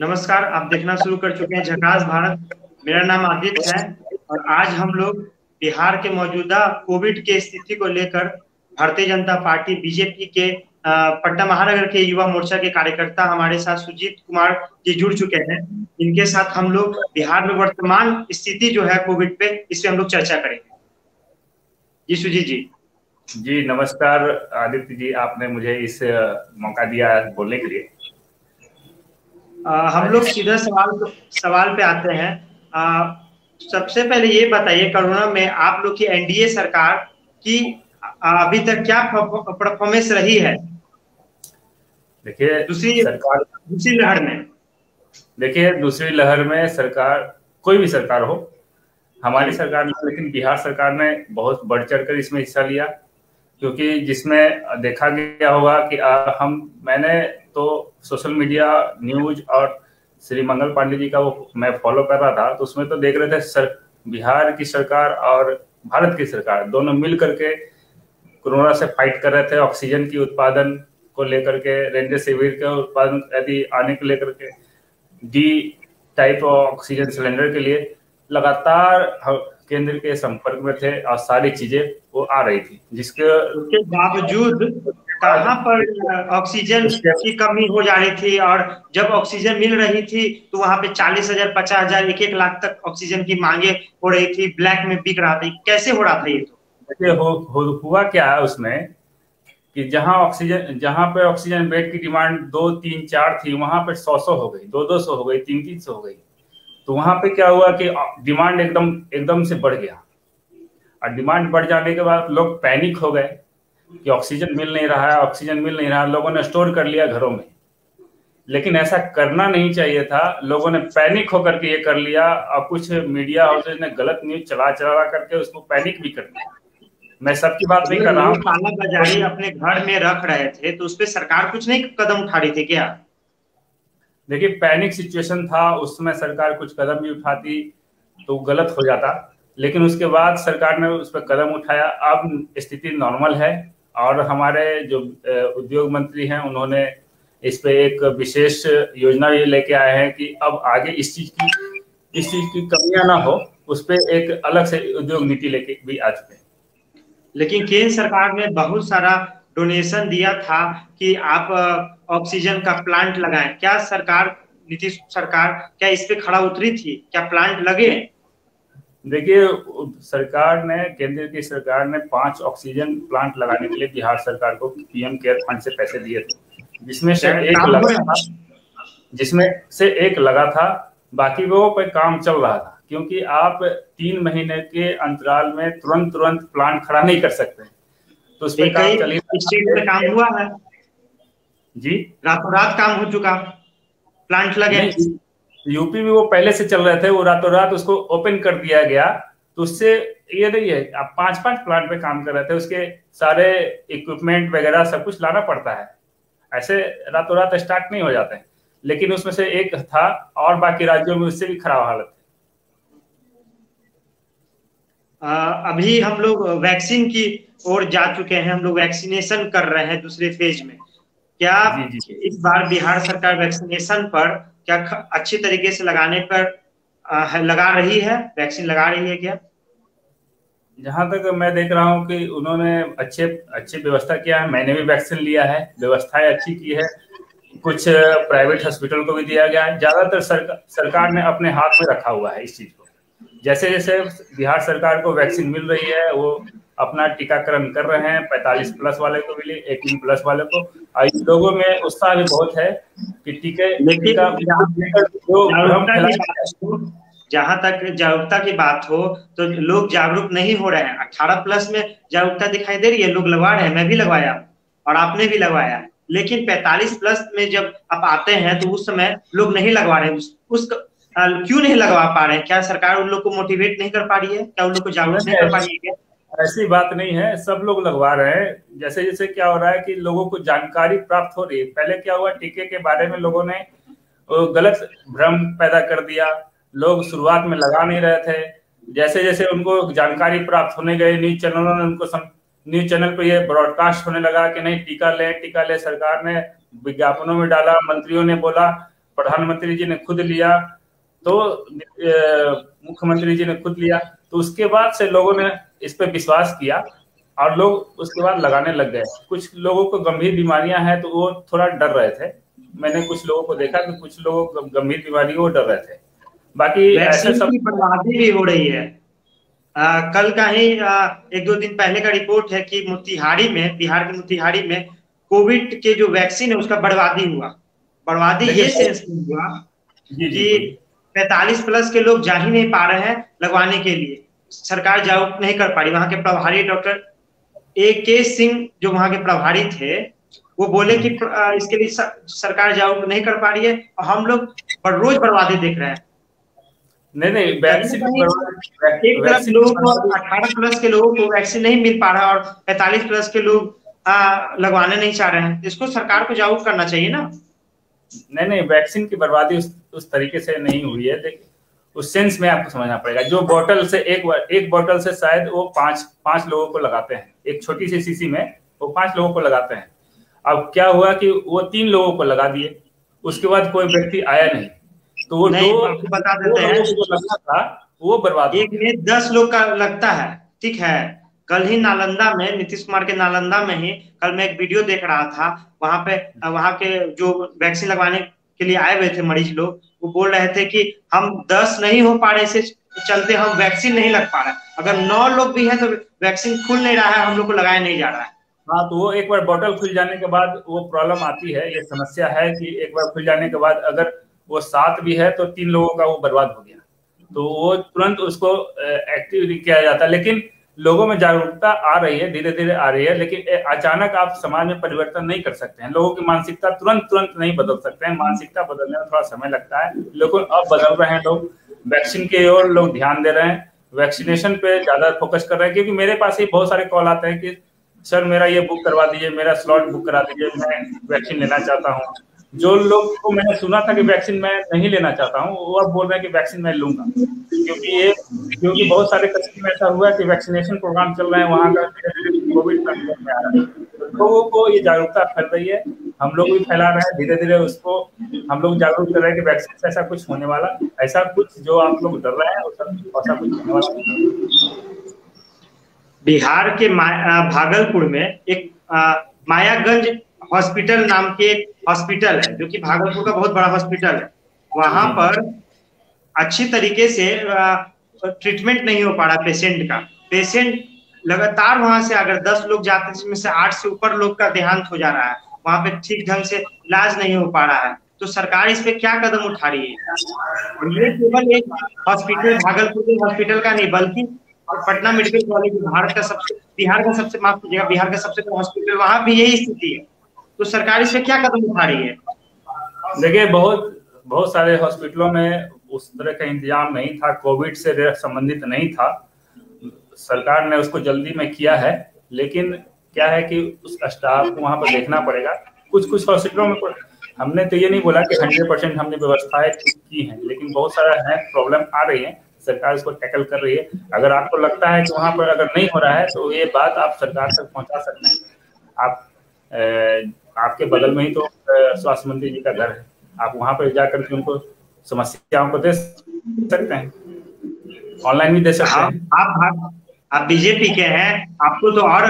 नमस्कार। आप देखना शुरू कर चुके हैं झकास भारत। मेरा नाम आदित्य है और आज हम लोग बिहार के मौजूदा कोविड के स्थिति को लेकर भारतीय जनता पार्टी बीजेपी के पटना महानगर के युवा मोर्चा के कार्यकर्ता हमारे साथ सुजीत कुमार जी जुड़ चुके हैं। इनके साथ हम लोग बिहार में वर्तमान स्थिति जो है कोविड पे, इस पे हम लोग चर्चा करेंगे। जी सुजीत जी। जी नमस्कार आदित्य जी, आपने मुझे इस मौका दिया बोलने के लिए। हम लोग सीधा सवाल पे आते हैं। सबसे पहले ये बताइए, कोरोना में आप लोग की एनडीए सरकार की अभी तक क्या परफॉर्मेंस रही है? देखिए दूसरी लहर में। देखिए दूसरी लहर में सरकार, कोई भी सरकार हो, हमारी सरकार ने, लेकिन बिहार सरकार ने बहुत बढ़ चढ़कर इसमें हिस्सा लिया, क्योंकि जिसमें देखा गया होगा कि मैंने तो सोशल मीडिया न्यूज और श्री मंगल पांडे जी का वो मैं फॉलो कर रहा था, तो उसमें तो देख रहे थे बिहार की सरकार और भारत की सरकार दोनों मिल करके कोरोना से फाइट कर रहे थे। ऑक्सीजन की उत्पादन को लेकर के, रेमडेसिविर के उत्पादन यदि आने को लेकर के, डी टाइप ऑक्सीजन सिलेंडर के लिए लगातार केंद्र के संपर्क में थे और सारी चीजें वो आ रही थी, उसके बावजूद कहाँ पर ऑक्सीजन की कमी हो जा रही थी, और जब ऑक्सीजन मिल रही थी तो वहां पे 40,000, 50,000, 1-1 लाख तक ऑक्सीजन की मांगे हो रही थी, ब्लैक में बिक रहा था। कैसे हो रहा था ये? तो देखिए हुआ क्या है उसमें कि जहां पे ऑक्सीजन बेड की डिमांड 2, 3, 4 थी, वहां पे 100 हो गई, 200 हो गई, 300 हो गई। तो वहां पे क्या हुआ कि डिमांड एकदम से बढ़ गया, और डिमांड बढ़ जाने के बाद लोग पैनिक हो गए कि ऑक्सीजन मिल नहीं रहा है, ऑक्सीजन मिल नहीं रहा है। लोगों ने स्टोर कर लिया घरों में, लेकिन ऐसा करना नहीं चाहिए था। लोगों ने पैनिक होकर के ये कर लिया, और कुछ मीडिया हाउसेज ने गलत न्यूज चला करके उसको पैनिक भी कर दिया। मैं सबकी बात नहीं कर रहा हूँ। काला बाजारी अपने घर में रख रहे थे, तो उस पर सरकार कुछ नहीं कदम उठा रही थी क्या? देखिए पैनिक सिचुएशन था, उसमें सरकार कुछ कदम भी उठाती तो गलत हो जाता, लेकिन उसके बाद सरकार ने उस पर कदम उठाया। अब स्थिति नॉर्मल है, और हमारे जो उद्योग मंत्री हैं उन्होंने इस पे एक विशेष योजना ये लेके आए हैं कि अब आगे इस चीज की कमियां ना हो, उस पे एक अलग से उद्योग नीति लेके भी आ चुके हैं। लेकिन केंद्र सरकार ने बहुत सारा डोनेशन दिया था कि आप ऑक्सीजन का प्लांट लगाएं। क्या नीतीश सरकार क्या इस पे खड़ा उतरी थी? क्या प्लांट लगे? देखिए केंद्र की सरकार ने 5 ऑक्सीजन प्लांट लगाने के लिए बिहार सरकार को पीएम केयर फंड से पैसे दिए थे, जिसमें से एक लगा था, बाकी वो पे काम चल रहा था। क्योंकि आप 3 महीने के अंतराल में तुरंत प्लांट खड़ा नहीं कर सकते, तो उस पर काम हुआ है जी, रातों रात काम हो चुका, प्लांट लगे। यूपी में वो पहले से चल रहे थे, वो रातों रात उसको ओपन कर दिया गया, तो उससे ये नहीं है। आप 5 प्लांट पे काम कर रहे थे, उसके सारे इक्विपमेंट वगैरह सब कुछ लाना पड़ता है, ऐसे रातों रात स्टार्ट नहीं हो जाते हैं। लेकिन उसमें से एक था, और बाकी राज्यों में उससे भी खराब हालत है। अभी हम लोग वैक्सीन की ओर जा चुके हैं, हम लोग वैक्सीनेशन कर रहे हैं दूसरे फेज में। क्या इस बार बिहार सरकार वैक्सीनेशन पर क्या अच्छी तरीके से लगाने पर लगा रही है? वैक्सीन लगा रही है क्या? जहां तक मैं देख रहा हूं कि उन्होंने अच्छे व्यवस्था किया है। मैंने भी वैक्सीन लिया है, व्यवस्थाएं अच्छी की है, कुछ प्राइवेट हॉस्पिटल को भी दिया गया है। ज्यादातर सरकार ने अपने हाथ में रखा हुआ है इस चीज को। जैसे जैसे बिहार सरकार को वैक्सीन मिल रही है, वो अपना टीकाकरण कर रहे हैं। 45 प्लस वाले को मिली, 18 प्लस वाले को। इन लोगों में उत्साह भी बहुत है कि जहां तक जागरूकता की बात हो, तो लोग जागरूक नहीं हो रहे हैं। 18 प्लस में जागरूकता दिखाई दे रही है, लोग लगवा रहे हैं। मैं भी लगवाया और आपने भी लगवाया, लेकिन 45 प्लस में जब आप आते हैं तो उस समय लोग नहीं लगवा रहे हैं। क्यों नहीं लगवा पा रहे हैं? क्या सरकार उन लोग को मोटिवेट नहीं कर पा रही है? क्या उन लोग को जागरूक नहीं कर पा रही है? ऐसी बात नहीं है, सब लोग लगवा रहे हैं। जैसे जैसे क्या हो रहा है कि लोगों को जानकारी प्राप्त हो रही है। पहले क्या हुआ, टीके के बारे में लोगों ने गलत भ्रम पैदा कर दिया, लोग शुरुआत में लगा नहीं रहे थे। जैसे जैसे उनको जानकारी प्राप्त होने गई, न्यूज चैनलों ने न्यूज चैनल पर यह ब्रॉडकास्ट होने लगा कि नहीं टीका ले। सरकार ने विज्ञापनों में डाला, मंत्रियों ने बोला, प्रधानमंत्री जी ने खुद लिया, तो मुख्यमंत्री जी ने खुद लिया, तो उसके बाद से लोगों ने इस पर विश्वास किया और लोग उसके बाद लगाने लग गए। कुछ लोगों को गंभीर बीमारियां हैं तो वो थोड़ा डर रहे थे। मैंने कुछ लोगों को देखा कि कुछ लोग गंभीर बीमारी को डर रहे थे। बाकी वैक्सीन की बर्बादी भी हो रही है। कल का ही 1-2 दिन पहले का रिपोर्ट है कि मोतिहारी में, बिहार के मोतिहारी में कोविड के जो वैक्सीन है उसका बर्बादी हुआ। बर्बादी ये सेंस में हुआ कि 45 प्लस के लोग जा ही नहीं पा रहे हैं लगवाने के लिए, सरकार जागरूक नहीं कर पा रही। वहां के प्रभारी डॉक्टर AK सिंह जो वहां के प्रभारी थे, वो बोले कि इसके लिए सरकार जागरूक नहीं कर पा रही है और हम लोग रोज बर्बादी देख रहे हैं। नहीं वैक्सीन, एक तरफ लोगों को 18 प्लस के लोगों को वैक्सीन नहीं मिल पा रहा और 45 प्लस के लोग लगवाने नहीं चाह रहे हैं। इसको सरकार को जागरूक करना चाहिए ना। नहीं वैक्सीन की बर्बादी उस तरीके से नहीं हुई है। देखिए उस सेंस में आपको समझना पड़ेगा। जो बोतल से एक बोतल से शायद वो पांच लोगों को लगाते हैं, एक छोटी सी शीशी में वो 5 लोगों को लगाते हैं। अब क्या हुआ कि वो 3 लोगों को लगा दिए, उसके बाद कोई व्यक्ति आया नहीं, तो वो आपको बता देते हैं लगना था वो बर्बाद। एक में 10 लोग का लगता है, ठीक है। कल ही नालंदा में, नीतीश कुमार के नालंदा में ही कल मैं एक वीडियो देख रहा था। वहां के जो वैक्सीन लगवाने के लिए आए हुए थे मरीज लोग, वो बोल रहे थे कि हम 10 नहीं हो पा रहे, इसे चलते हम वैक्सीन नहीं लग पा रहे। अगर 9 लोग भी हैं तो वैक्सीन खुल नहीं रहा है, हम लोग को लगाया नहीं जा रहा है। हाँ, तो वो एक बार बोतल खुल जाने के बाद वो प्रॉब्लम आती है। ये समस्या है कि एक बार खुल जाने के बाद अगर वो 7 भी है तो 3 लोगों का वो बर्बाद हो गया, तो वो तुरंत उसको एक्टिव किया जाता है। लेकिन लोगों में जागरूकता आ रही है, धीरे धीरे आ रही है, लेकिन अचानक आप समाज में परिवर्तन नहीं कर सकते हैं। लोगों की मानसिकता तुरंत नहीं बदल सकते हैं। मानसिकता बदलने में थोड़ा समय लगता है, लेकिन अब बदल रहे हैं लोग। वैक्सीन की ओर लोग ध्यान दे रहे हैं, वैक्सीनेशन पे ज्यादा फोकस कर रहे हैं। क्योंकि मेरे पास ही बहुत सारे कॉल आते हैं कि सर मेरा ये बुक करवा दीजिए, मेरा स्लॉट बुक करा दीजिए, मैं वैक्सीन लेना चाहता हूँ। जो लोग को मैंने सुना था कि वैक्सीन मैं नहीं लेना चाहता हूँ, वो अब बोल रहे हैं कि वैक्सीन मैं लूंगा। क्योंकि बहुत सारे कस्टमर में ऐसा हुआ है कि वैक्सीनेशन प्रोग्राम चल रहे हैं, वहाँ का कोविड कंट्रोल में आ रहा है। तो लोगों को ये जागरूकता फैल रही है, हम लोग भी फैला रहे हैं धीरे धीरे उसको। हम लोग जागरूक कर रहे हैं कि वैक्सीन से ऐसा कुछ होने वाला, ऐसा कुछ जो आप लोग डर रहे हैं ऐसा कुछ होने वाला। बिहार के भागलपुर में एक मायागंज हॉस्पिटल नाम के एक हॉस्पिटल है, जो कि भागलपुर का बहुत बड़ा हॉस्पिटल है। वहां पर अच्छी तरीके से ट्रीटमेंट नहीं हो पा रहा पेशेंट का। पेशेंट लगातार वहां से अगर 10 लोग जाते हैं, जिसमें से 8 से ऊपर लोग का देहांत हो जा रहा है। वहां पे ठीक ढंग से इलाज नहीं हो पा रहा है। तो सरकार इस पे क्या कदम उठा रही है? और ये केवल एक हॉस्पिटल भागलपुर के हॉस्पिटल का नहीं, बल्कि पटना मेडिकल कॉलेज बिहार का सबसे माफ कीजिएगा, बिहार का सबसे बड़ा हॉस्पिटल, वहां भी यही स्थिति है। तो सरकार इस पे क्या कदम उठा रही है? देखिए बहुत सारे हॉस्पिटलों में उस तरह का इंतजाम नहीं था, कोविड से संबंधित नहीं था। सरकार ने उसको जल्दी में किया है, लेकिन क्या है कि उस स्टाफ को वहां पर देखना पड़ेगा। कुछ हॉस्पिटलों में हमने तो ये नहीं बोला कि 100% हमने व्यवस्थाएं की हैं, लेकिन बहुत सारा है प्रॉब्लम आ रही है, सरकार इसको टैकल कर रही है। अगर आपको लगता है कि वहां पर अगर नहीं हो रहा है तो ये बात आप सरकार तक पहुंचा सकते हैं। आपके बगल में ही तो स्वास्थ्य मंत्री जी का घर है, आप वहां पर जाकर के उनको समस्याओं को दे सकते हैं, ऑनलाइन भी दे सकते हैं। आप बीजेपी के हैं, आपको तो और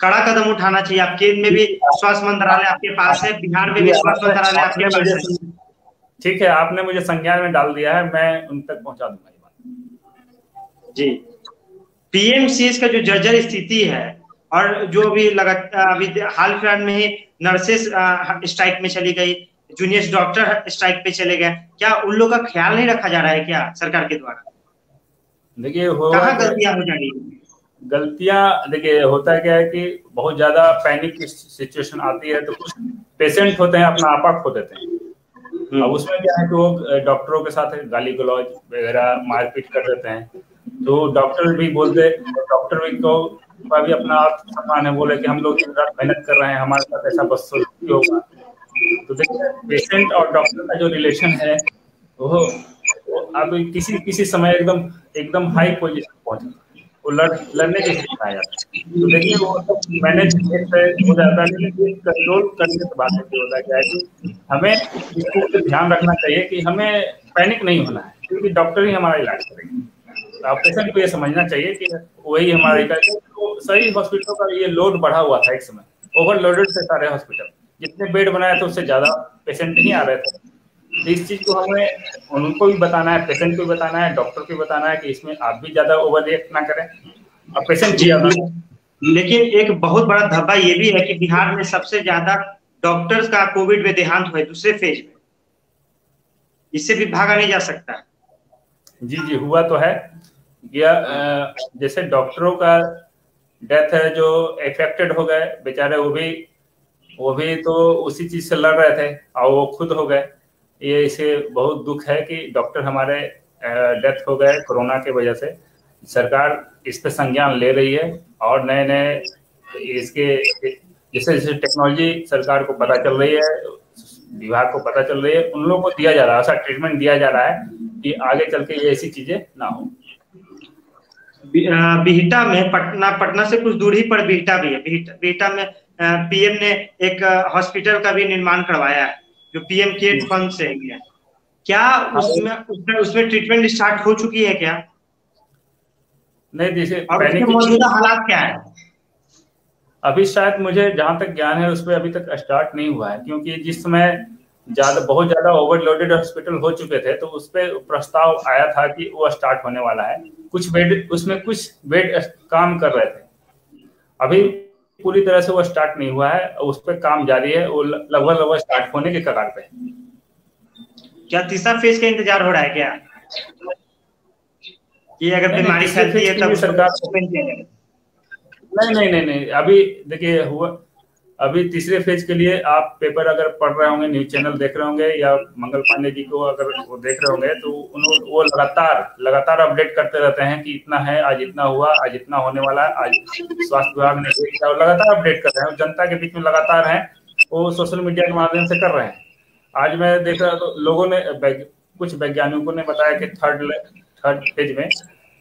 कड़ा कदम उठाना चाहिए। आपके में भी स्वास्थ्य मंत्रालय आपके पास है, बिहार में भी स्वास्थ्य मंत्रालय आपके पास है। ठीक है, आपने मुझे संज्ञान में डाल दिया है, मैं उन तक पहुंचा दूंगा ये बात। जी, पीएमसीएच का जो जर्जर स्थिति है, और जो अभी हाल फिलहाल में ही नर्सेस स्ट्राइक में चली गई, जूनियर डॉक्टर स्ट्राइक पे चले गए, क्या उन लोग का ख्याल नहीं रखा जा रहा है क्या सरकार के द्वारा? देखिए कहाँ गलतियां हो जा रही है? गलतियां देखिए होता क्या है कि बहुत ज्यादा पैनिक की सिचुएशन आती है, तो कुछ पेशेंट होते हैं अपना आपा खो देते हैं। अब उसमें क्या है कि वो डॉक्टरों के साथ गाली गलौज वगैरह मारपीट कर देते हैं, तो डॉक्टर भी बोलते, डॉक्टर भी को भी अपना आत्मसम्मान है, बोले कि हम लोग मेहनत कर रहे हैं, हमारे साथ ऐसा बस होगा। तो देखिए पेशेंट और डॉक्टर का जो रिलेशन है वो अब किसी समय एकदम हाई पोजीशन पहुंच, वो लड़ने की स्थिति आ जाती है। तो देखिए वो तो मैनेज हो जाता है, लेकिन कंट्रोल करने से बात नहीं होता क्या है कि हमें इस चीज पे ध्यान रखना चाहिए कि हमें पैनिक नहीं होना है, क्योंकि डॉक्टर ही हमारा इलाज करेंगे। तो पेशेंट को ये समझना चाहिए कि वही हमारा इलाज है। तो सही हॉस्पिटलों का ये लोड बढ़ा हुआ था एक समय, ओवरलोडेड थे सारे हॉस्पिटल, जितने बेड बनाए थे उससे ज्यादा पेशेंट नहीं आ रहे थे। तो इस चीज को हमें उनको भी बताना है, पेशेंट को भी बताना है, डॉक्टर को भी बताना है कि इसमें आप भी ज्यादा ओवर रिएक्ट ना करें और पेशेंट भी ज्यादा। लेकिन एक बहुत बड़ा धब्बा ये भी है कि बिहार में सबसे ज्यादा डॉक्टर्स का कोविड में देहांत हुआ है दूसरे फेज में, इससे भी भागा नहीं जा सकता। जी जी हुआ तो है। जैसे डॉक्टरों का डेथ है, जो इफेक्टेड हो गए बेचारे, वो भी तो उसी चीज से लड़ रहे थे और वो खुद हो गए। ये इसे बहुत दुख है कि डॉक्टर हमारे डेथ हो गए कोरोना के वजह से। सरकार इस पे संज्ञान ले रही है और नए नए इसके जैसे जैसे टेक्नोलॉजी सरकार को पता चल रही है, विभाग को पता चल रही है, उन लोगों को दिया जा रहा है, ऐसा ट्रीटमेंट दिया जा रहा है कि आगे चल के ये ऐसी चीजें ना हो। बिहटा में पटना से कुछ दूरी पर बिहटा भी है। बिहटा में पीएम ने एक हॉस्पिटल का भी निर्माण करवाया है जो पीएम केयर फंड से है। क्या उसमें ट्रीटमेंट स्टार्ट हो चुकी है क्या? नहीं, जैसे मौजूदा हालात क्या है अभी? शायद मुझे जहां तक ज्ञान है उस पर अभी तक स्टार्ट नहीं हुआ है, क्योंकि जिस समय बहुत ज्यादा ओवरलोडेड हॉस्पिटल हो चुके थे तो उस पर प्रस्ताव आया था कि वो स्टार्ट होने वाला है। कुछ बेड काम कर रहे थे, अभी पूरी तरह से वो स्टार्ट नहीं हुआ है, उस पर काम जारी है, वो लगभग स्टार्ट होने के कगार पे है। क्या तीसरा फेज का इंतजार हो रहा है क्या कि अगर बीमारी फैलती है तब सरकार ओपन किया जाए? नहीं, अभी देखिए अभी तीसरे फेज के लिए आप पेपर अगर पढ़ रहे होंगे, न्यूज चैनल देख रहे होंगे, या मंगल पांडे जी को अगर वो देख रहे होंगे, तो वो लगातार अपडेट करते रहते हैं कि इतना है, आज इतना हुआ, आज इतना होने वाला है, आज स्वास्थ्य विभाग ने किया, लगातार अपडेट कर रहे हैं, जनता के बीच में लगातार है, वो सोशल मीडिया के माध्यम से कर रहे हैं। आज मैं देख रहा तो लोगों ने, कुछ वैज्ञानिकों ने बताया कि थर्ड फेज में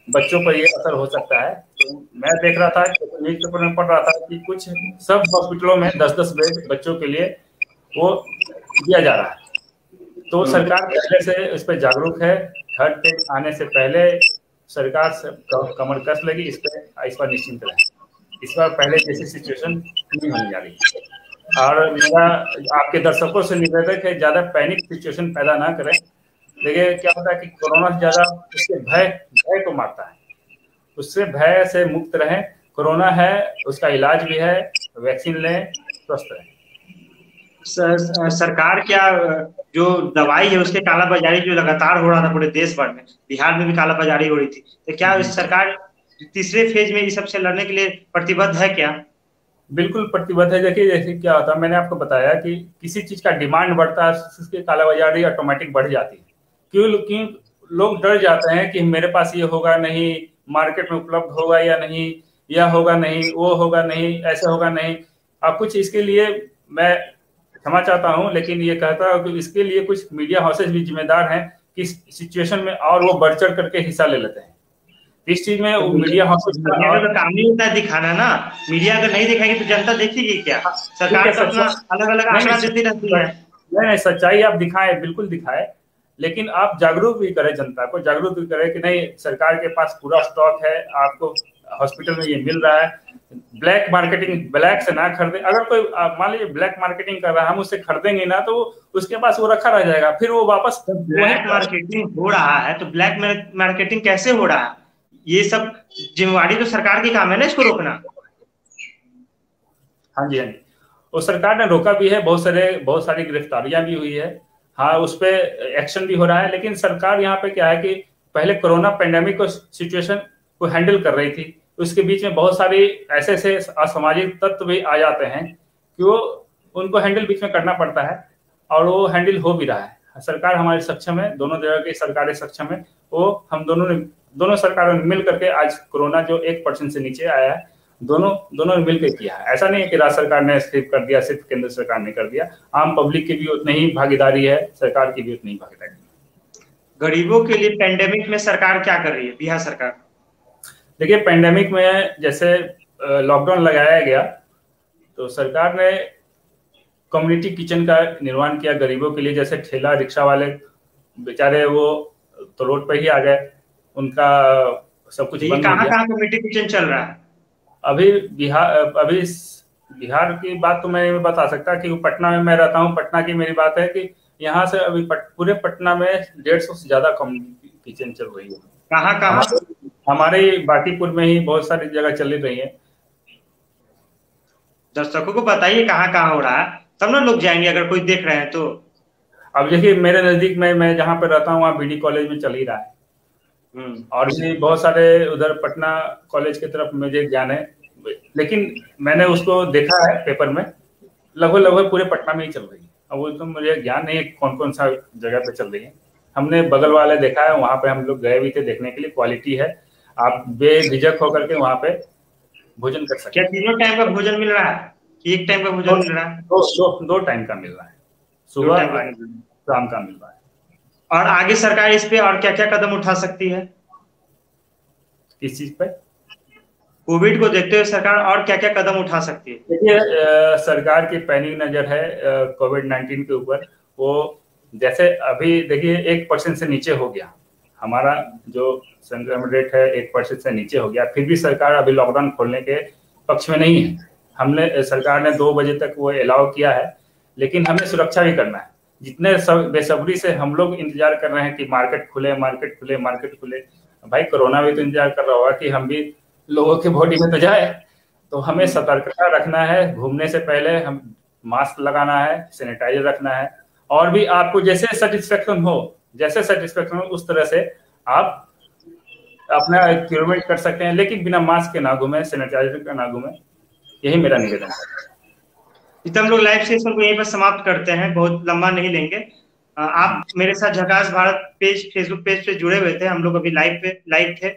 बच्चों पर ये असर हो सकता है। तो मैं देख रहा था, न्यूज पेपर में पढ़ रहा था कि कुछ सब हॉस्पिटलों में 10-10 बेड बच्चों के लिए वो दिया जा रहा है। तो सरकार पहले से इस पर जागरूक है। थर्ड फेज आने से पहले सरकार से कमर कस लेगी, इस पर निश्चिंत रहे। इस बार पहले जैसी सिचुएशन नहीं होने जा रही। और मेरा आपके दर्शकों से निवेदन है, ज्यादा पैनिक सिचुएशन पैदा ना करें। देखिए क्या होता है कि कोरोना से ज्यादा उसके भय को मारता है, उससे भय से मुक्त रहें। कोरोना है, उसका इलाज भी है, वैक्सीन लें, स्वस्थ रहें। सरकार क्या जो दवाई है उसके कालाबाजारी जो लगातार हो रहा था पूरे देश भर में, बिहार में भी कालाबाजारी हो रही थी, तो क्या सरकार तीसरे फेज में इस सबसे लड़ने के लिए प्रतिबद्ध है क्या? बिल्कुल प्रतिबद्ध है। देखिए जैसे क्या होता है, मैंने आपको बताया कि किसी चीज का डिमांड बढ़ता है, उसकी कालाबाजारी ऑटोमेटिक बढ़ जाती है। क्योंकि लोग डर जाते हैं कि मेरे पास ये होगा नहीं, मार्केट में उपलब्ध होगा या नहीं, या होगा नहीं, वो होगा नहीं, ऐसा होगा नहीं। अब कुछ इसके लिए मैं क्षमा चाहता हूं, लेकिन ये कहता हूं कि इसके लिए कुछ मीडिया हाउसेज भी जिम्मेदार हैं कि इस सिचुएशन में और वो बढ़ चढ़ करके हिस्सा ले लेते हैं। इस चीज में वो मीडिया हाउसेज का काम ही होता है दिखाना ना। मीडिया अगर नहीं दिखाएगी तो जनता देखेगी क्या? सरकार अलग अलग आंकड़ा देती रहती है। नहीं, सच्चाई आप दिखाएं, बिल्कुल दिखाए, लेकिन आप जागरूक भी करें, जनता को जागरूक भी करें कि नहीं, सरकार के पास पूरा स्टॉक है, आपको हॉस्पिटल में ये मिल रहा है। ब्लैक मार्केटिंग, ब्लैक से ना खरीदे। अगर कोई मान लीजिए ब्लैक मार्केटिंग कर रहा है, हम उससे खरीदेंगे ना, तो उसके पास वो रखा रह जाएगा, फिर वो वापस। ब्लैक मार्केटिंग हो रहा है तो ब्लैक मार्केटिंग कैसे हो रहा है? ये सब जिम्मेवारी तो सरकार की काम है ना इसको रोकना। हाँ जी, वो सरकार ने रोका भी है, बहुत सारी गिरफ्तारियां भी हुई है। हाँ, उस पर एक्शन भी हो रहा है, लेकिन सरकार यहाँ पे क्या है कि पहले कोरोना पेंडेमिक को सिचुएशन को हैंडल कर रही थी, उसके बीच में बहुत सारी ऐसे असामाजिक तत्व भी आ जाते हैं कि वो उनको हैंडल बीच में करना पड़ता है, और वो हैंडल हो भी रहा है। सरकार हमारी सक्षम है, दोनों जगह की सरकारें सक्षम है। वो हम दोनों सरकारों ने मिल करके आज कोरोना जो 1% से नीचे आया है, दोनों ने मिलकर किया है। ऐसा नहीं है कि राज्य सरकार ने सिर्फ कर दिया, सिर्फ केंद्र सरकार ने कर दिया। आम पब्लिक की भी उतनी ही भागीदारी है, सरकार की भी उतनी ही भागीदारी है। गरीबों के लिए पेंडेमिक में सरकार क्या कर रही है, बिहार सरकार? देखिए पेंडेमिक में जैसे लॉकडाउन लगाया गया तो सरकार ने कम्युनिटी किचन का निर्माण किया गरीबों के लिए। जैसे ठेला रिक्शा वाले बेचारे वो तो रोड पे ही आ गए, उनका सब कुछ ये बंद हो कहाँ गया। कहाँ कम्युनिटी किचन चल रहा है? अभी बिहार की बात तो मैं नहीं बता सकता क्योंकि पटना में मैं रहता हूँ। पटना की मेरी बात है कि यहाँ से अभी पूरे पटना में 150 से ज्यादा कम्युनिटी किचन चल रही है। कहाँ कहाँ? हमारे बाटीपुर में ही बहुत सारी जगह चल रही है। दर्शकों को बताइए कहाँ कहाँ हो रहा है, तब ना लोग जाएंगे अगर कोई देख रहे हैं तो। अब देखिए मेरे नजदीक में मैं जहाँ पे रहता हूँ वहाँ बीडी कॉलेज में चल ही रहा है। और भी बहुत सारे उधर पटना कॉलेज की तरफ मुझे ज्ञान है, लेकिन मैंने उसको देखा है पेपर में, लगभग लगभग पूरे पटना में ही चल रही है। अब वो तो मुझे ज्ञान नहीं है कौन कौन सा जगह पे चल रही है। हमने बगल वाले देखा है, वहां पे हम लोग गए भी थे देखने के लिए, क्वालिटी है। आप बेझिझक होकर के वहां पे भोजन कर सकते क्या हैं। तीनों टाइम का भोजन मिल रहा है कि एक टाइम का भोजन मिल रहा है? दो टाइम का मिल रहा है, दो सुबह टाइम का और मिल रहा है। शाम का मिल रहा है। और आगे सरकार इस पे और क्या क्या कदम उठा सकती है? किस चीज पे? कोविड को देखते हुए सरकार और क्या क्या कदम उठा सकती है? देखिए सरकार की पैनी नजर है कोविड-19 के ऊपर। वो जैसे अभी देखिए 1% से नीचे हो गया हमारा जो संक्रमण रेट है, 1% से नीचे हो गया। फिर भी सरकार अभी लॉकडाउन खोलने के पक्ष में नहीं है। हमने सरकार ने 2 बजे तक वो अलाउ किया है, लेकिन हमें सुरक्षा भी करना है। जितने सब बेसब्री से हम लोग इंतजार कर रहे हैं कि मार्केट खुले मार्केट खुले मार्केट खुले, भाई कोरोना भी तो इंतजार कर रहा होगा कि हम भी लोगों के बॉडी में तो जाए। तो हमें सतर्कता रखना है, घूमने से पहले हम मास्क लगाना है, सैनिटाइजर रखना है। और भी आपको जैसे सेटिस्फेक्शन हो, उस तरह से आप अपना एक्सपेरिमेंट कर सकते हैं, लेकिन बिना मास्क के ना घूमे, सैनिटाइजर का ना घूमे। यही मेरा निवेदन है। तो हम लोग लाइव सेशन को यहीं पर समाप्त करते हैं, बहुत लंबा नहीं लेंगे। आप मेरे साथ झकास भारत पेज, फेसबुक पेज पे जुड़े हुए थे, हम लोग अभी लाइव थे।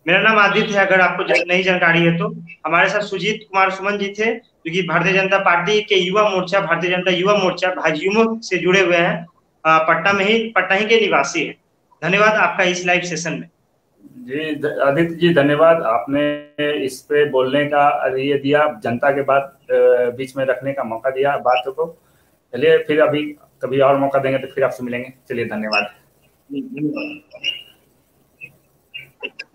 मेरा नाम आदित्य है, अगर आपको नई जानकारी है तो। हमारे साथ सुजीत कुमार सुमन जी थे जो कि भारतीय जनता पार्टी के युवा मोर्चा, भारतीय जनता युवा मोर्चा भाजयुमो से जुड़े हुए हैं। पटना ही के निवासी है। धन्यवाद आपका इस लाइव सेशन में। जी आदित्य जी धन्यवाद, आपने इस पे बोलने का ये दिया, जनता के बात बीच में रखने का मौका दिया बातों को। चलिए फिर अभी कभी और मौका देंगे तो फिर आपसे मिलेंगे। चलिए धन्यवाद।